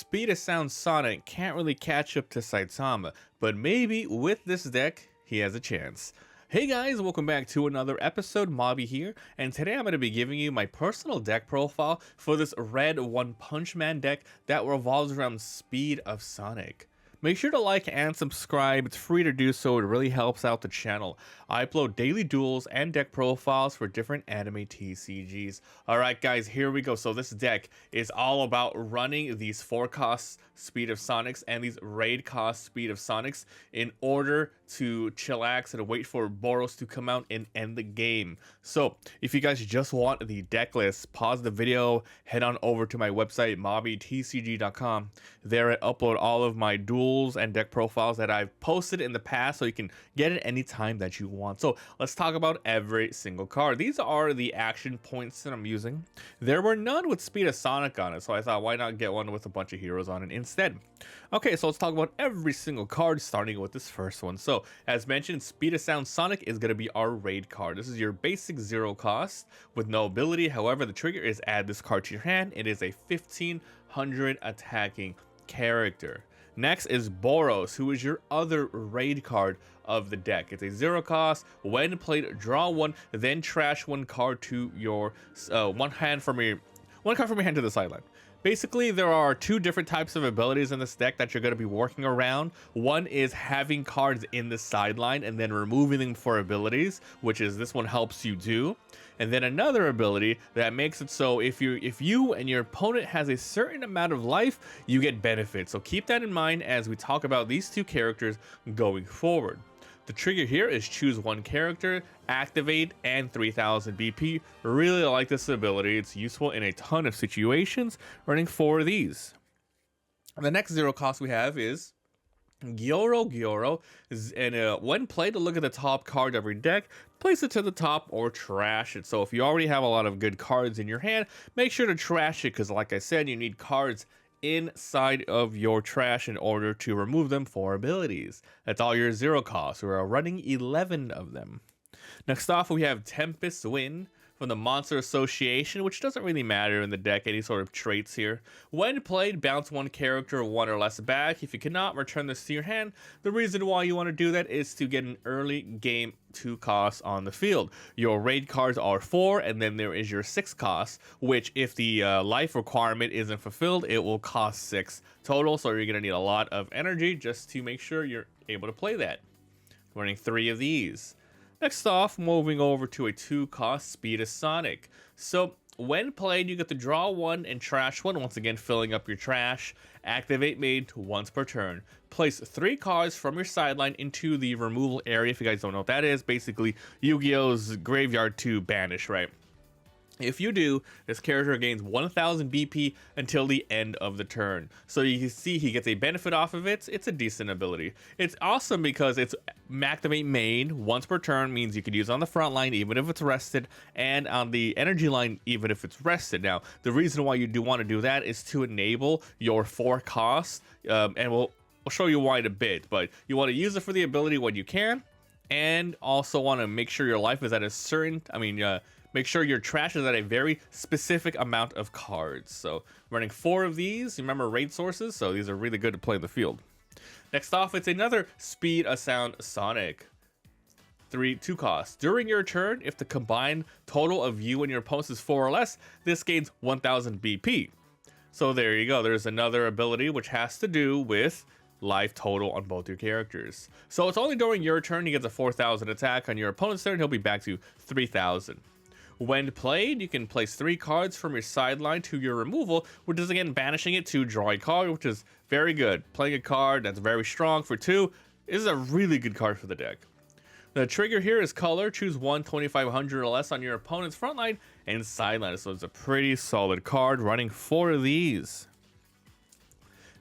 Speed of Sound Sonic can't really catch up to Saitama, but maybe with this deck, he has a chance. Hey guys, welcome back to another episode. Mobby here, and today I'm going to be giving you my personal deck profile for this red One Punch Man deck that revolves around Speed of Sonic. Make sure to like and subscribe, it's free to do so, it really helps out the channel. I upload daily duels and deck profiles for different anime TCGs. Alright guys, here we go. So this deck is all about running these 4-cost Speed of Sonics and these raid cost Speed of Sonics in order to chillax and wait for Boros to come out and end the game. So if you guys just want the deck list, pause the video, head on over to my website mobbytcg.com. There I upload all of my duels and deck profiles that I've posted in the past, so you can get it anytime that you want. So let's talk about every single card. These are the action points that I'm using. There were none with Speed of Sonic on it, so I thought why not get one with a bunch of heroes on it instead. Okay, so let's talk about every single card, starting with this first one. So as mentioned, Speed of Sound Sonic is going to be our raid card. This is your basic 0 cost with no ability. However, the trigger is add this card to your hand. It is a 1500 attacking character. Next is Boros, who is your other raid card of the deck. It's a 0 cost. When played, draw 1, then trash 1 card to your one card from your hand to the sideline. Basically, there are 2 different types of abilities in this deck that you're going to be working around. One is having cards in the sideline and then removing them for abilities, which is this one helps you do. And then another ability that makes it so if you and your opponent has a certain amount of life, you get benefits. So keep that in mind as we talk about these 2 characters going forward. The trigger here is choose 1 character, activate, and 3000 BP. Really like this ability. It's useful in a ton of situations, running 4 of these. And the next 0 cost we have is Gyoro, and when played, to look at the top card of your deck, place it to the top or trash it. So if you already have a lot of good cards in your hand, make sure to trash it, because like I said, you need cards inside of your trash in order to remove them for abilities. That's all your 0 costs. We're running 11 of them. Next off, we have Tempest Wind from the Monster Association, which doesn't really matter in the deck, any sort of traits here. When played, bounce 1 character 1 or less back. If you cannot, return this to your hand. The reason why you want to do that is to get an early game 2 cost on the field. Your raid cards are 4, and then there is your 6 cost, which if the life requirement isn't fulfilled, it will cost 6 total, so you're going to need a lot of energy just to make sure you're able to play that. Running 3 of these. Next off, moving over to a 2-cost Speed of Sonic. So when played, you get to draw 1 and trash 1, once again filling up your trash. Activate made once per turn. Place 3 cards from your sideline into the removal area. If you guys don't know what that is, basically Yu-Gi-Oh's graveyard to banish, right? If you do, this character gains 1000 BP until the end of the turn. So you can see he gets a benefit off of it. It's a decent ability. It's awesome because it's activate made once per turn, means you can use it on the front line even if it's rested, and on the energy line even if it's rested. Now, the reason why you do want to do that is to enable your 4 costs, and we'll show you why in a bit, but you want to use it for the ability when you can, and also want to make sure your life is at a certain, make sure your trash is at a very specific amount of cards. So running 4 of these. Remember, raid sources, so these are really good to play in the field. Next off, it's another Speed of Sound Sonic. 2 costs. During your turn, if the combined total of you and your opponents is 4 or less, this gains 1000 BP. So there you go. There's another ability which has to do with life total on both your characters. So it's only during your turn he gets a 4000 attack. On your opponent's turn, he'll be back to 3000. When played, you can place 3 cards from your sideline to your removal, which is again banishing it to draw a card, which is very good. Playing a card that's very strong for 2 is a really good card for the deck. The trigger here is color. Choose 1 2500 or less on your opponent's front line and sideline. So it's a pretty solid card, running 4 of these.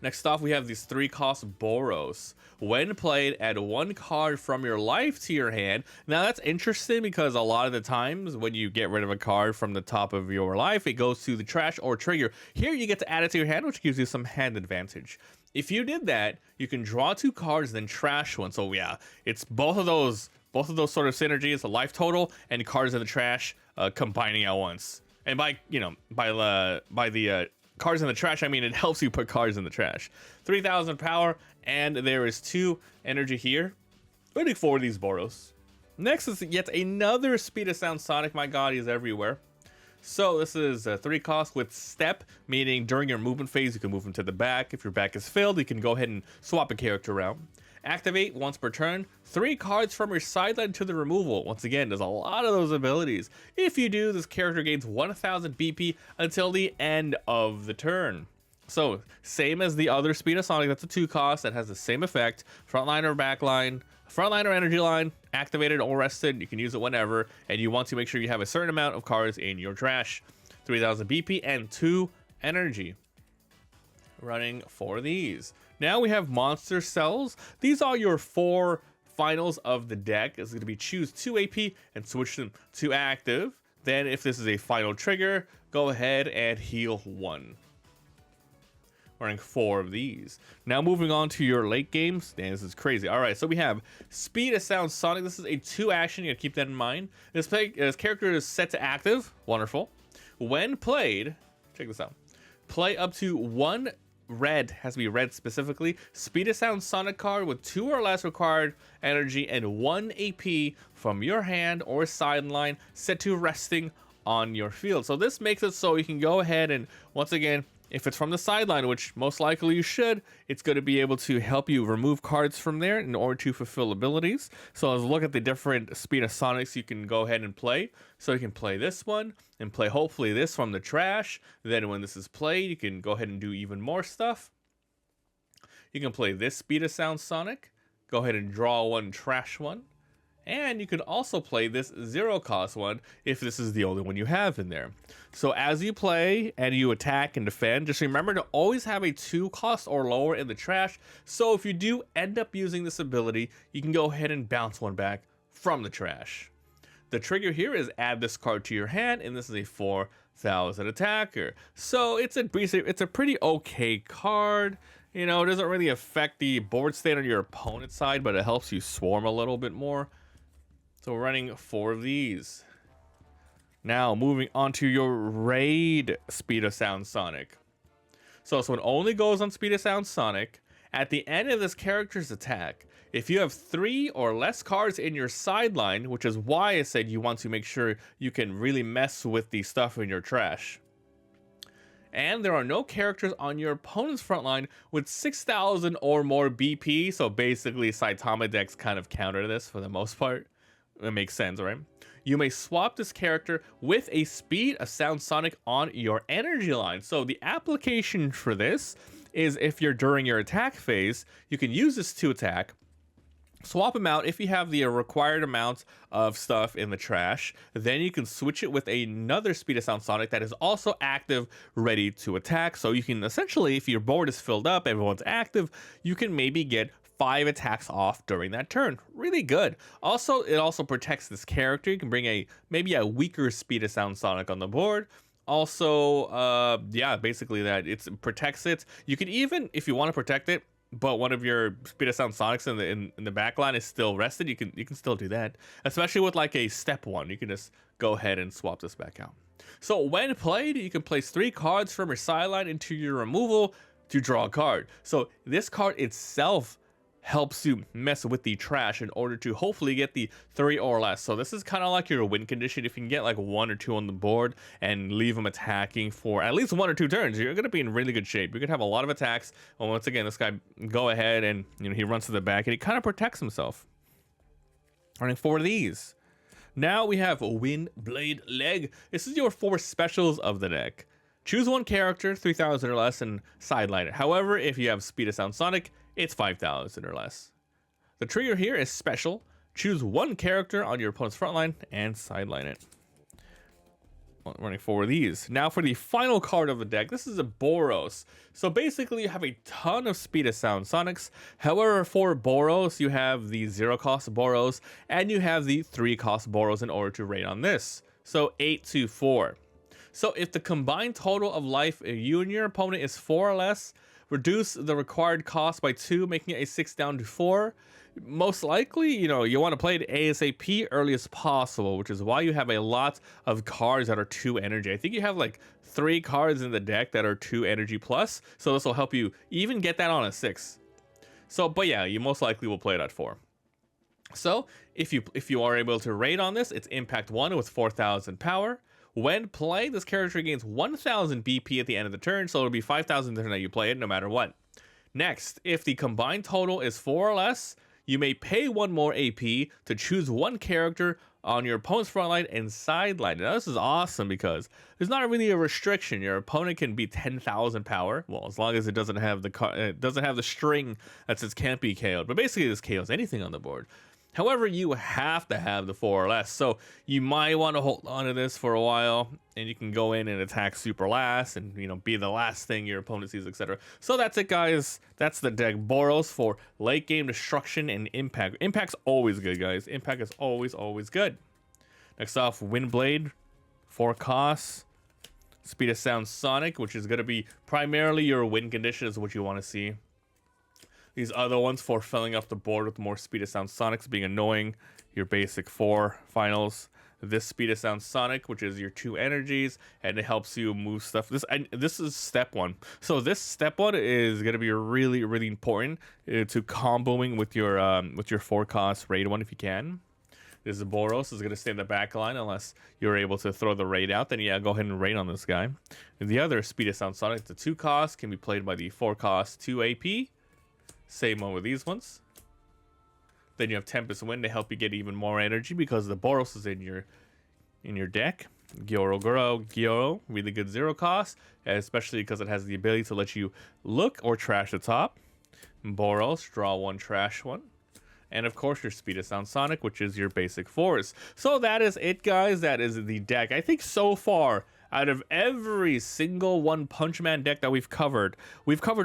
Next off, we have these 3-cost Boros. When played, add 1 card from your life to your hand. Now that's interesting because a lot of the times when you get rid of a card from the top of your life, it goes to the trash or trigger. Here you get to add it to your hand, which gives you some hand advantage. If you did that, you can draw 2 cards, then trash 1. So yeah, it's both of those sort of synergies, the life total and cards in the trash combining at once. And by the cards in the trash, I mean it helps you put cards in the trash. 3,000 power, and there is 2 energy here. Waiting for these Boros. Next is yet another Speed of Sound Sonic. My god, he's everywhere. So this is a 3 cost with step, meaning during your movement phase you can move him to the back. If your back is filled, you can go ahead and swap a character around. Activate once per turn. 3 cards from your sideline to the removal. Once again, there's a lot of those abilities. If you do, this character gains 1,000 BP until the end of the turn. So same as the other Speed of Sonic, that's a 2 cost that has the same effect. Frontline or backline. Frontline or energy line, activated or rested, you can use it whenever, and you want to make sure you have a certain amount of cards in your trash. 3,000 BP and 2 energy. Running for these. Now we have monster cells. These are your 4 finals of the deck. It's going to be choose 2 AP and switch them to active. Then if this is a final trigger, go ahead and heal 1. Running 4 of these. Now moving on to your late games. Damn, this is crazy. All right, so we have Speed of Sound Sonic. This is a 2 action. You gotta keep that in mind. This character is set to active. Wonderful. When played, check this out. Play up to 1 red, has to be red specifically, Speed of Sound Sonic card with 2 or less required energy and 1 AP from your hand or sideline set to resting on your field. So this makes it so you can go ahead and, once again, if it's from the sideline, which most likely you should, it's going to be able to help you remove cards from there in order to fulfill abilities. So let's look at the different Speed of Sonics you can go ahead and play. So you can play this one and play hopefully this from the trash. Then when this is played, you can go ahead and do even more stuff. You can play this Speed of Sound Sonic. Go ahead and draw 1 trash one. And you can also play this 0 cost one if this is the only one you have in there. So as you play and you attack and defend, just remember to always have a 2 cost or lower in the trash. So if you do end up using this ability, you can go ahead and bounce 1 back from the trash. The trigger here is add this card to your hand, and this is a 4,000 attacker. So it's a pretty okay card. You know, it doesn't really affect the board state on your opponent's side, but it helps you swarm a little bit more. So we're running 4 of these. Now moving on to your raid Speed of Sound Sonic. So it only goes on Speed of Sound Sonic. At the end of this character's attack, if you have 3 or less cards in your sideline, which is why I said you want to make sure you can really mess with the stuff in your trash. And there are no characters on your opponent's front line with 6,000 or more BP. So basically Saitama decks kind of counter this for the most part. It makes sense, right? You may swap this character with a Speed of Sound Sonic on your energy line. So the application for this is if you're during your attack phase, you can use this to attack. Swap them out if you have the required amount of stuff in the trash. Then you can switch it with another Speed of Sound Sonic that is also active, ready to attack. So you can essentially, if your board is filled up, everyone's active, you can maybe get 5 attacks off during that turn. Really good. Also, it also protects this character. You can bring maybe a weaker Speed of Sound Sonic on the board. Also, yeah, basically that it protects it. You can even, if you want to protect it, but one of your Speed of Sound Sonics in the back line is still rested, you can still do that. Especially with like a step one, you can just go ahead and swap this back out. So when played, you can place 3 cards from your sideline into your removal to draw a card. So this card itself helps you mess with the trash in order to hopefully get the 3 or less. So this is kind of like your win condition. If you can get like 1 or 2 on the board and leave them attacking for at least 1 or 2 turns, you're going to be in really good shape. You're going to have a lot of attacks. And once again, this guy go ahead and he runs to the back and he kind of protects himself. Running 4 of these. Now we have Wind Blade Leg. This is your 4 specials of the deck. Choose 1 character, 3,000 or less, and sideline it. However, if you have Speed of Sound Sonic, it's 5,000 or less. The trigger here is special. Choose 1 character on your opponent's front line and sideline it. Running 4 of these. Now for the final card of the deck, this is a Boros. So basically you have a ton of Speed of Sound Sonics. However, for Boros, you have the 0 cost Boros and you have the 3 cost Boros in order to raid on this. So 8 to 4. So if the combined total of life of you and your opponent is 4 or less, reduce the required cost by 2, making it a 6 down to 4. Most likely, you want to play it ASAP early as possible, which is why you have a lot of cards that are 2 energy. I think you have like 3 cards in the deck that are 2 energy plus, so this will help you even get that on a 6. So, but yeah, you most likely will play it at 4. So, if you are able to raid on this, it's impact 1 with 4,000 power. When played, this character gains 1,000 BP at the end of the turn, so it'll be 5,000 the turn that you play it, no matter what. Next, if the combined total is 4 or less, you may pay 1 more AP to choose 1 character on your opponent's front line and sideline. Now, this is awesome because there's not really a restriction. Your opponent can be 10,000 power, well, as long as it doesn't have the string that says can't be KO'd. But basically, this KOs anything on the board. However, you have to have the 4 or less, so you might want to hold on to this for a while, and you can go in and attack super last, and be the last thing your opponent sees, etc. So that's it, guys. That's the deck Boros for late game destruction and impact. Impact's always good, guys. Impact is always good. Next off, Windblade, 4 costs, Speed of Sound Sonic, which is going to be primarily your win condition is what you want to see. These other ones for filling up the board with more Speed of Sound Sonics being annoying. Your basic 4 finals. This Speed of Sound Sonic, which is your 2 energies, and it helps you move stuff. This is step 1. So this step 1 is going to be really important to comboing with your 4 cost raid one if you can. This is Boros is going to stay in the back line unless you're able to throw the raid out. Then yeah, go ahead and raid on this guy. And the other Speed of Sound Sonic, the 2 cost, can be played by the 4 cost 2 AP. Same one with these ones. Then you have Tempest Wind to help you get even more energy because the Boros is in your deck. Gyoro, really good 0 cost, especially because it has the ability to let you look or trash the top. Boros, draw 1, trash 1. And of course your Speed of Sound Sonic, which is your basic 4s. So that is it, guys. That is the deck. I think so far, out of every single One Punch Man deck that we've covered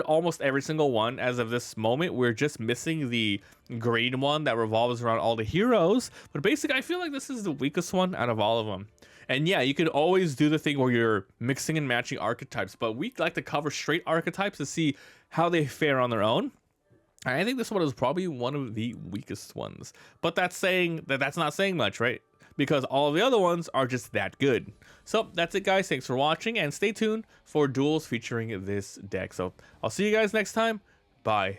almost every single one as of this moment. We're just missing the green one that revolves around all the heroes. But basically, I feel like this is the weakest one out of all of them. And yeah, you could always do the thing where you're mixing and matching archetypes, but we like to cover straight archetypes to see how they fare on their own. I think this one is probably one of the weakest ones. But that's not saying much, right? Because all of the other ones are just that good. So that's it, guys. Thanks for watching, and stay tuned for duels featuring this deck. So I'll see you guys next time. Bye.